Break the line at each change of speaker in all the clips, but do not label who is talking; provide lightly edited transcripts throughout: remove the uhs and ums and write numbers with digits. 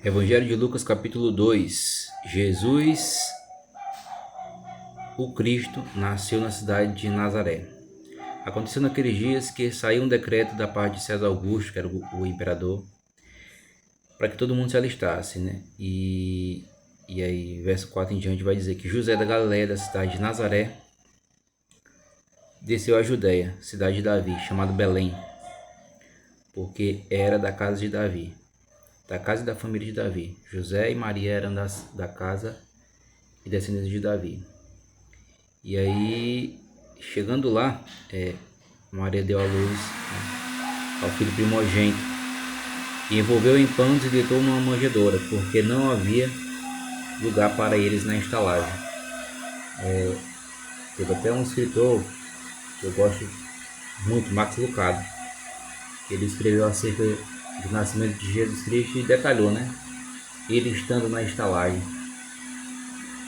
Evangelho de Lucas, capítulo 2. Jesus, o Cristo, nasceu na cidade de Nazaré. Aconteceu naqueles dias que saiu um decreto da parte de César Augusto, que era o imperador, para que todo mundo se alistasse, né? E aí, verso 4 em diante, vai dizer que José da Galiléia, da cidade de Nazaré, desceu à Judéia, cidade de Davi, chamado Belém, porque era da casa de Davi, da casa e da família de Davi. José e Maria eram da casa e descendentes de Davi. E aí, chegando lá, Maria deu à luz, né, ao filho primogênito, e envolveu em panos e deitou numa manjedoura, porque não havia lugar para eles na estalagem. Teve até um escritor que eu gosto muito, Max Lucado, que ele escreveu acerca do nascimento de Jesus Cristo e detalhou, né? Ele estando na estalagem,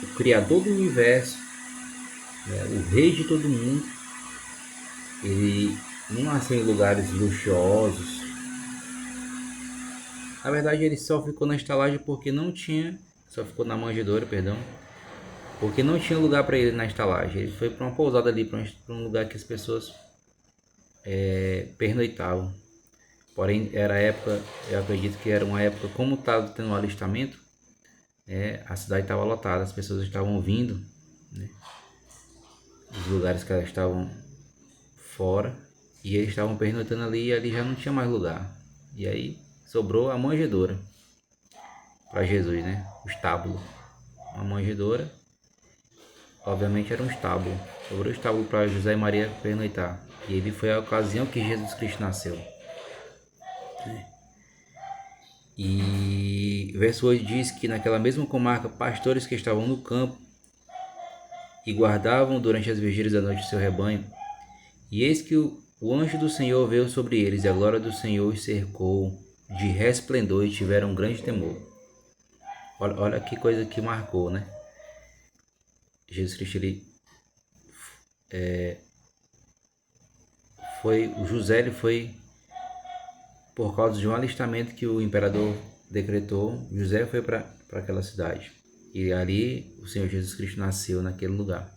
o Criador do universo, né, o Rei de todo mundo, ele não nasceu em lugares luxuosos. Na verdade, ele só ficou na estalagem porque não tinha, só ficou na manjedoura, perdão, porque não tinha lugar para ele na estalagem. Ele foi para uma pousada ali, para um lugar que as pessoas pernoitavam. Porém, era a época, eu acredito que era uma época, como estava tendo um alistamento, a cidade estava lotada, as pessoas estavam vindo, né, dos lugares que elas estavam fora, e eles estavam pernoitando ali, e ali já não tinha mais lugar. E aí sobrou a manjedoura para Jesus, né? O estábulo. Uma manjedoura, obviamente era um estábulo. Sobrou o estábulo para José e Maria pernoitar. E ele foi a ocasião que Jesus Cristo nasceu. E verso 8 diz que naquela mesma comarca, pastores que estavam no campo e guardavam durante as vigílias da noite o seu rebanho. E eis que o anjo do Senhor veio sobre eles, e a glória do Senhor os cercou de resplendor, e tiveram um grande temor. Olha que coisa que marcou, né? Jesus Cristo, o José ele foi por causa de um alistamento que o imperador decretou. José foi para aquela cidade, e ali o Senhor Jesus Cristo nasceu naquele lugar.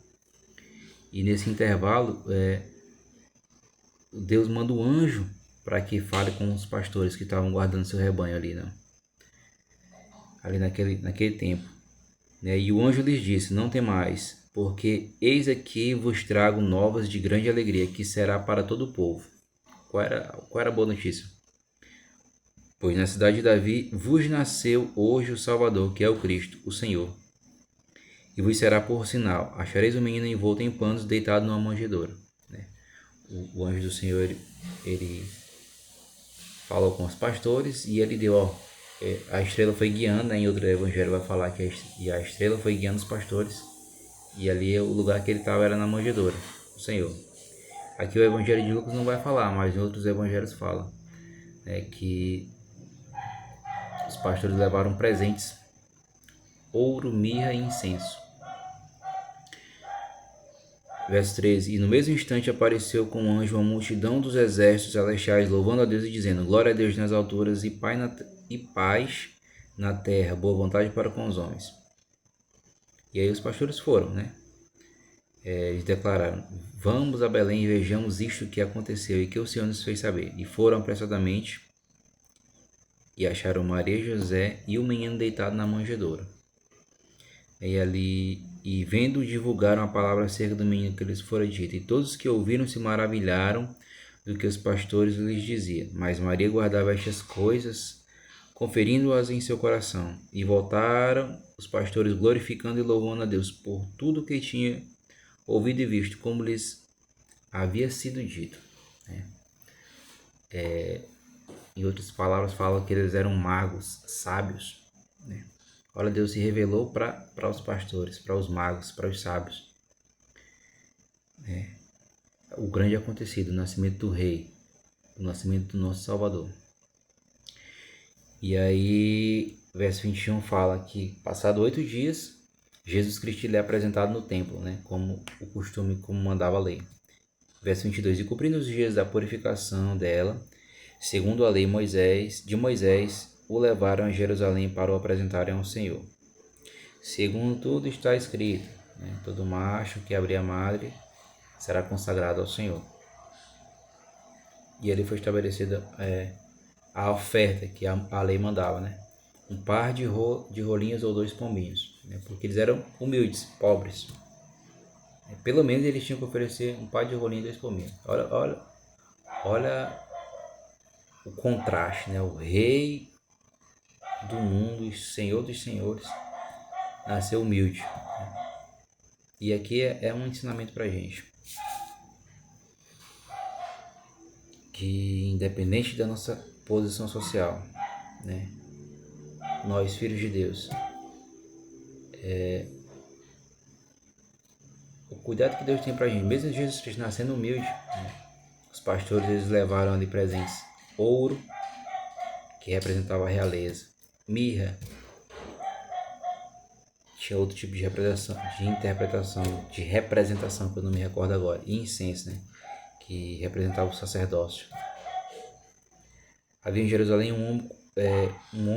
E nesse intervalo, Deus manda um anjo para que fale com os pastores que estavam guardando seu rebanho ali, né? Ali naquele tempo, né? E o anjo lhes disse: não temais, porque eis aqui vos trago novas de grande alegria, que será para todo o povo. Qual era a boa notícia? Pois na cidade de Davi vos nasceu hoje o Salvador, que é o Cristo, o Senhor. E vos será por sinal: achareis o menino envolto em panos, deitado numa manjedoura. Né? O anjo do Senhor, ele falou com os pastores, e ele deu, a estrela foi guiando, né? Em outro evangelho vai falar que a estrela foi guiando os pastores, e ali o lugar que ele estava era na manjedoura, o Senhor. Aqui o evangelho de Lucas não vai falar, mas em outros evangelhos fala, né, que os pastores levaram presentes: ouro, mirra e incenso. Verso 13: e no mesmo instante apareceu com um anjo uma multidão dos exércitos celestiais, louvando a Deus e dizendo: glória a Deus nas alturas e paz na terra, boa vontade para com os homens. E aí os pastores foram, né? Eles declararam: vamos a Belém e vejamos isto que aconteceu e que o Senhor nos fez saber. E foram apressadamente e acharam Maria e José e o menino deitado na manjedoura. E vendo, divulgaram a palavra acerca do menino que lhes fora dito. E todos os que ouviram se maravilharam do que os pastores lhes diziam. Mas Maria guardava estas coisas, conferindo-as em seu coração. E voltaram os pastores glorificando e louvando a Deus por tudo que tinha ouvido e visto, como lhes havia sido dito. Em outras palavras, falam que eles eram magos, sábios, né? Olha, Deus se revelou para os pastores, para os magos, para os sábios. O grande acontecido, o nascimento do rei, o nascimento do nosso Salvador. E aí, verso 21 fala que, passado 8 dias, Jesus Cristo lhe é apresentado no templo, né? Como o costume, como mandava a lei. Verso 22, e cumprindo os dias da purificação dela, segundo a lei de Moisés, o levaram a Jerusalém para o apresentarem ao Senhor. Segundo tudo está escrito, né? Todo macho que abrir a madre será consagrado ao Senhor. E ali foi estabelecida a oferta que a lei mandava, né? Um par de rolinhos ou 2 pombinhos, né? Porque eles eram humildes, pobres. Pelo menos eles tinham que oferecer um par de rolinhos e 2 pombinhos. Olha o contraste, né? O rei do mundo, o Senhor dos senhores, nasceu humilde. E aqui é um ensinamento pra gente. Que independente da nossa posição social, né? Nós, filhos de Deus, o cuidado que Deus tem pra gente, mesmo Jesus Cristo nascendo humilde, né? Os pastores eles levaram ali presentes ouro, que representava a realeza, mirra, tinha outro tipo de representação que eu não me recordo agora, e incenso, né? Que representava o sacerdócio. Havia em Jerusalém um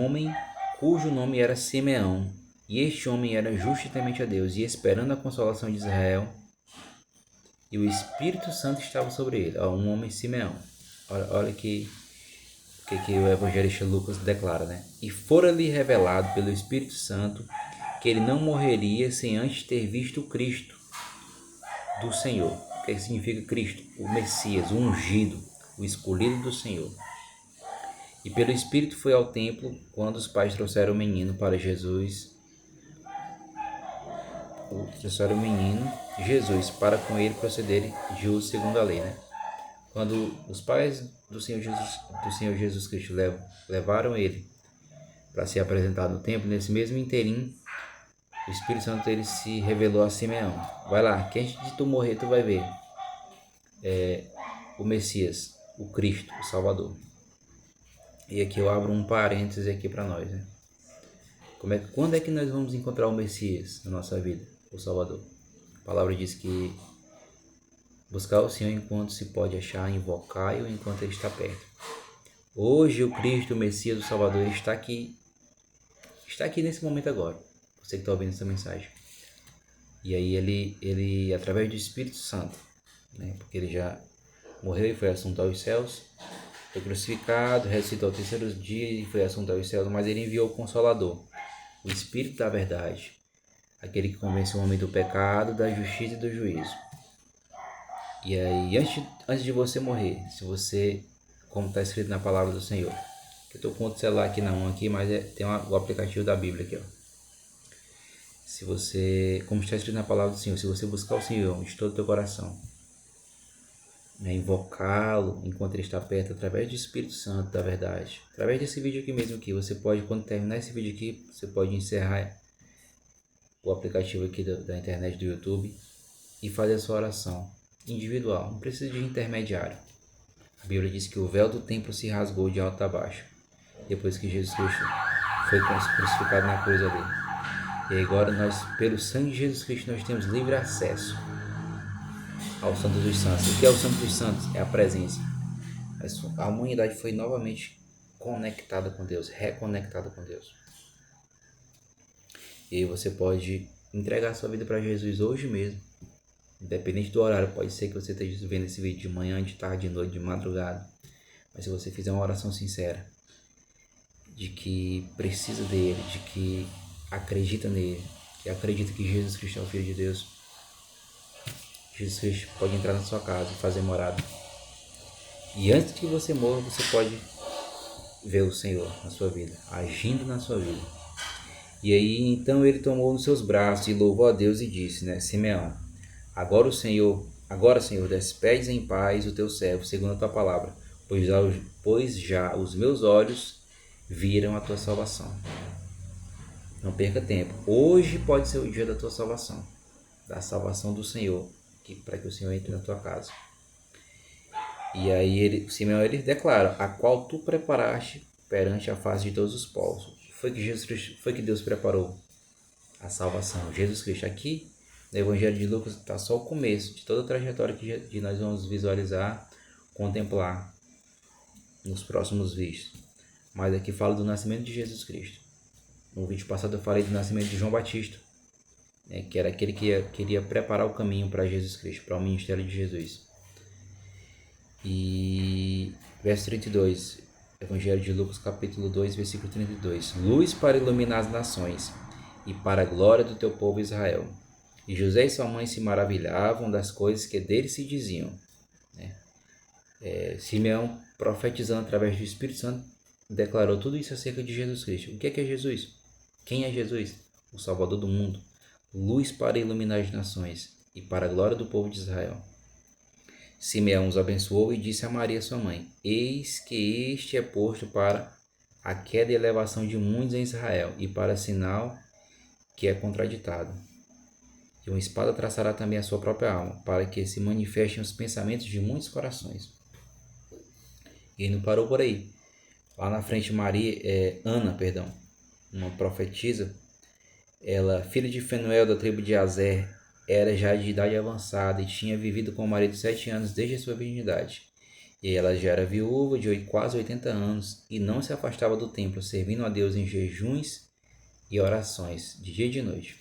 homem cujo nome era Simeão, e este homem era justo e temente a Deus, e esperando a consolação de Israel, e o Espírito Santo estava sobre ele. Um homem Simeão. Olha que o evangelista Lucas declara, né? E fora-lhe revelado pelo Espírito Santo que ele não morreria sem antes ter visto o Cristo do Senhor. O que significa Cristo? O Messias, o ungido, o escolhido do Senhor. E pelo Espírito foi ao templo quando os pais trouxeram o menino para Jesus. Trouxeram o menino Jesus para com ele procederem de uso segundo a lei, né? Quando os pais do Senhor Jesus Cristo levaram ele para ser apresentado no templo, nesse mesmo interim, o Espírito Santo ele se revelou a Simeão. Vai lá, que antes de tu morrer, tu vai ver o Messias, o Cristo, o Salvador. E aqui eu abro um parêntese aqui para nós, né? Quando é que nós vamos encontrar o Messias na nossa vida, o Salvador? A palavra diz que buscar o Senhor enquanto se pode achar, invocar-o enquanto ele está perto. Hoje o Cristo, o Messias, o Salvador, ele está aqui nesse momento agora. Você que está ouvindo essa mensagem. E aí ele através do Espírito Santo, né? Porque ele já morreu e foi assunto aos céus, foi crucificado, ressuscitou ao terceiro dia e foi assunto aos céus, mas ele enviou o Consolador, o Espírito da verdade, aquele que convence o homem do pecado, da justiça e do juízo. E aí, antes de você morrer, se você, como está escrito na palavra do Senhor, eu estou com outro celular aqui na mão aqui, mas tem o aplicativo da Bíblia aqui, ó. Se você, como está escrito na palavra do Senhor, se você buscar o Senhor de todo o teu coração, né, invocá-lo enquanto ele está perto, através do Espírito Santo da verdade, através desse vídeo aqui mesmo aqui, você pode, quando terminar esse vídeo aqui, você pode encerrar o aplicativo aqui da internet do YouTube e fazer a sua oração individual, não precisa de intermediário. A Bíblia diz que o véu do templo se rasgou de alto a baixo, depois que Jesus Cristo foi crucificado na cruz ali. E agora nós, pelo sangue de Jesus Cristo, nós temos livre acesso ao Santo dos Santos. O que é o Santo dos Santos? É a presença. A humanidade foi novamente conectada com Deus, reconectada com Deus. E você pode entregar sua vida para Jesus hoje mesmo. Independente do horário, pode ser que você esteja vendo esse vídeo de manhã, de tarde, de noite, de madrugada. Mas se você fizer uma oração sincera, de que precisa dele, de que acredita nele, que acredita que Jesus Cristo é o Filho de Deus, Jesus Cristo pode entrar na sua casa e fazer morada. E antes que você morra, você pode ver o Senhor na sua vida, agindo na sua vida. E aí, então ele tomou nos seus braços e louvou a Deus e disse, né, Simeão, agora, Senhor, despedes em paz o teu servo, segundo a tua palavra, pois já os meus olhos viram a tua salvação. Não perca tempo. Hoje pode ser o dia da tua salvação, da salvação do Senhor, para que o Senhor entre na tua casa. E aí Simeão ele declara, a qual tu preparaste perante a face de todos os povos. Foi que Deus preparou a salvação. Jesus Cristo. Aqui no Evangelho de Lucas está só o começo de toda a trajetória que nós vamos visualizar, contemplar nos próximos vídeos. mas aqui fala do nascimento de Jesus Cristo. No vídeo passado eu falei do nascimento de João Batista, né, que era aquele que queria preparar o caminho para Jesus Cristo, para o ministério de Jesus. E verso 32, Evangelho de Lucas capítulo 2, versículo 32. Luz para iluminar as nações e para a glória do teu povo Israel. E José e sua mãe se maravilhavam das coisas que dele se diziam. Simeão, profetizando através do Espírito Santo, declarou tudo isso acerca de Jesus Cristo. O que é Jesus? Quem é Jesus? O Salvador do mundo. Luz para iluminar as nações e para a glória do povo de Israel. Simeão os abençoou e disse a Maria sua mãe: Eis que este é posto para a queda e elevação de muitos em Israel, e para sinal que é contraditado. E uma espada traçará também a sua própria alma, para que se manifestem os pensamentos de muitos corações. E não parou por aí. Lá na frente, Ana, uma profetisa, ela, filha de Fenuel da tribo de Azer, era já de idade avançada e tinha vivido com o marido 7 anos desde a sua virgindade. E ela já era viúva de quase 80 anos e não se afastava do templo, servindo a Deus em jejuns e orações, de dia e de noite.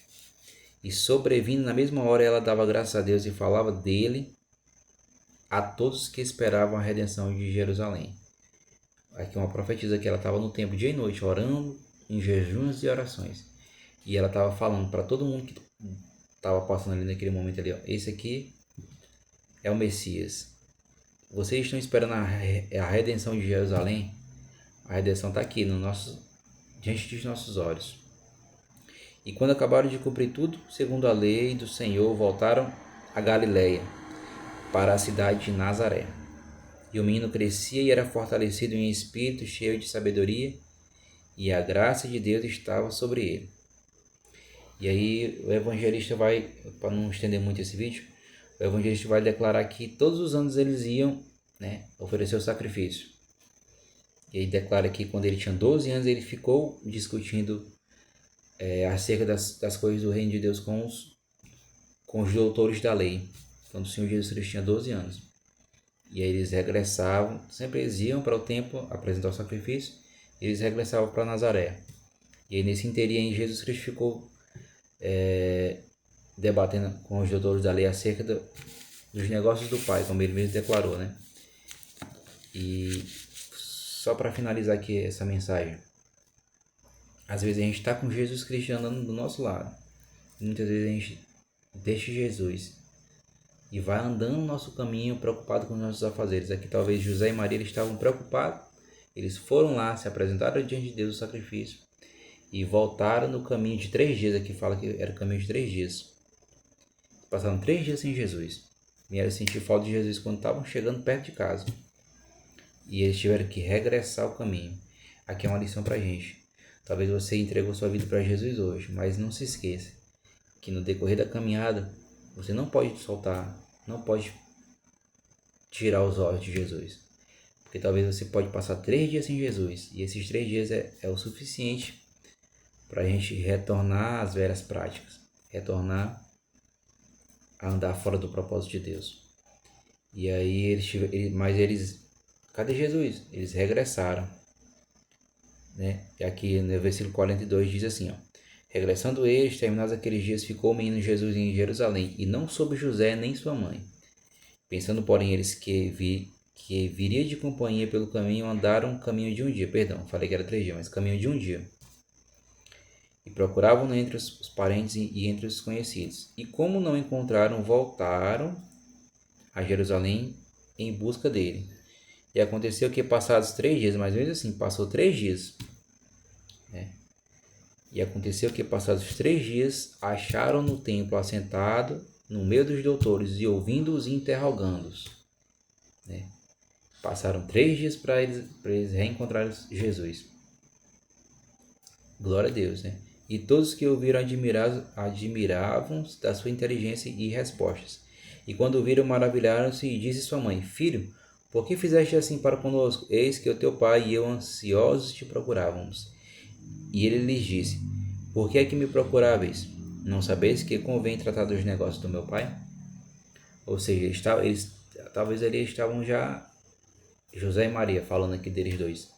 E sobrevindo na mesma hora, ela dava graças a Deus e falava dele a todos que esperavam a redenção de Jerusalém. Aqui uma profetisa que ela estava no templo dia e noite, orando em jejuns e orações. E ela estava falando para todo mundo que estava passando ali naquele momento ali, ó, esse aqui é o Messias. Vocês estão esperando a redenção de Jerusalém? A redenção está aqui diante dos nossos olhos. E quando acabaram de cumprir tudo, segundo a lei do Senhor, voltaram a Galiléia, para a cidade de Nazaré. E o menino crescia e era fortalecido em espírito, cheio de sabedoria, e a graça de Deus estava sobre ele. E aí o evangelista vai, para não estender muito esse vídeo, o evangelista vai declarar que todos os anos eles iam, né, oferecer o sacrifício. E aí declara que quando ele tinha 12 anos ele ficou discutindo acerca das coisas do reino de Deus com os doutores da lei, quando o Senhor Jesus Cristo tinha 12 anos. E aí eles regressavam, sempre eles iam para o templo apresentar o sacrifício, e eles regressavam para Nazaré. E aí nesse interim Jesus Cristo ficou debatendo com os doutores da lei acerca dos negócios do Pai, como ele mesmo declarou, né? E só para finalizar aqui essa mensagem, às vezes a gente está com Jesus Cristo andando do nosso lado, muitas vezes a gente deixa Jesus e vai andando no nosso caminho preocupado com os nossos afazeres. Aqui talvez José e Maria eles estavam preocupados, eles foram lá, se apresentaram diante de Deus o sacrifício e voltaram no caminho de 3 dias. Aqui fala que era o caminho de 3 dias. Passaram 3 dias sem Jesus. Vieram sentir falta de Jesus quando estavam chegando perto de casa. E eles tiveram que regressar ao caminho. Aqui é uma lição para a gente. Talvez você entregou sua vida para Jesus hoje, mas não se esqueça que no decorrer da caminhada você não pode soltar, não pode tirar os olhos de Jesus. Porque talvez você pode passar 3 dias sem Jesus. E esses 3 dias é o suficiente para a gente retornar às velhas práticas. Retornar a andar fora do propósito de Deus. E aí cadê Jesus? Eles regressaram, né? E aqui no versículo 42 diz assim, ó: regressando eles, terminados aqueles dias, ficou o menino Jesus em Jerusalém, e não soube José nem sua mãe. Pensando, porém, eles que viria de companhia pelo caminho, andaram caminho de um dia. Falei que era 3 dias, mas caminho de um dia. E procuravam entre os parentes e entre os conhecidos. E como não encontraram, voltaram a Jerusalém em busca dele. E aconteceu que passados 3 dias, mais ou menos assim, passou 3 dias. E aconteceu que passados 3 dias, acharam no templo assentado no meio dos doutores e ouvindo-os e interrogando-os. Passaram 3 dias para eles reencontrarem Jesus. Glória a Deus, né? E todos que ouviram admiravam-se da sua inteligência e respostas. E quando viram, maravilharam-se, e disse sua mãe: Filho, por que fizeste assim para conosco? Eis que o teu pai e eu ansiosos te procurávamos. E ele lhes disse: Por que é que me procuráveis? Não sabeis que convém tratar dos negócios do meu pai? Ou seja, talvez eles estavam já, José e Maria, falando aqui deles dois,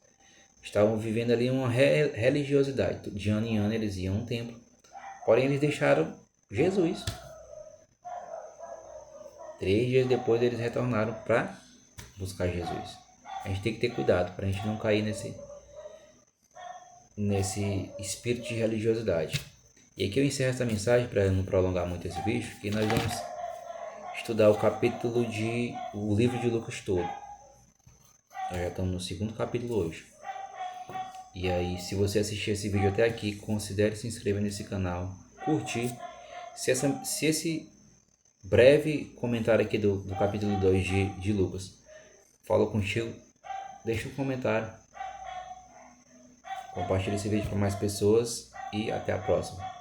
estavam vivendo ali uma religiosidade. De ano em ano eles iam a um templo. Porém, eles deixaram Jesus. 3 dias depois eles retornaram para buscar Jesus. A gente tem que ter cuidado para a gente não cair nesse espírito de religiosidade. E aqui eu encerro essa mensagem para não prolongar muito esse vídeo, que nós vamos estudar o livro de Lucas todo. Nós já estamos no 2º capítulo hoje. E aí, se você assistir esse vídeo até aqui, considere se inscrever nesse canal, curtir. Se esse breve comentário aqui do capítulo 2 de Lucas falou contigo, deixa um comentário. Compartilhe esse vídeo para mais pessoas e até a próxima.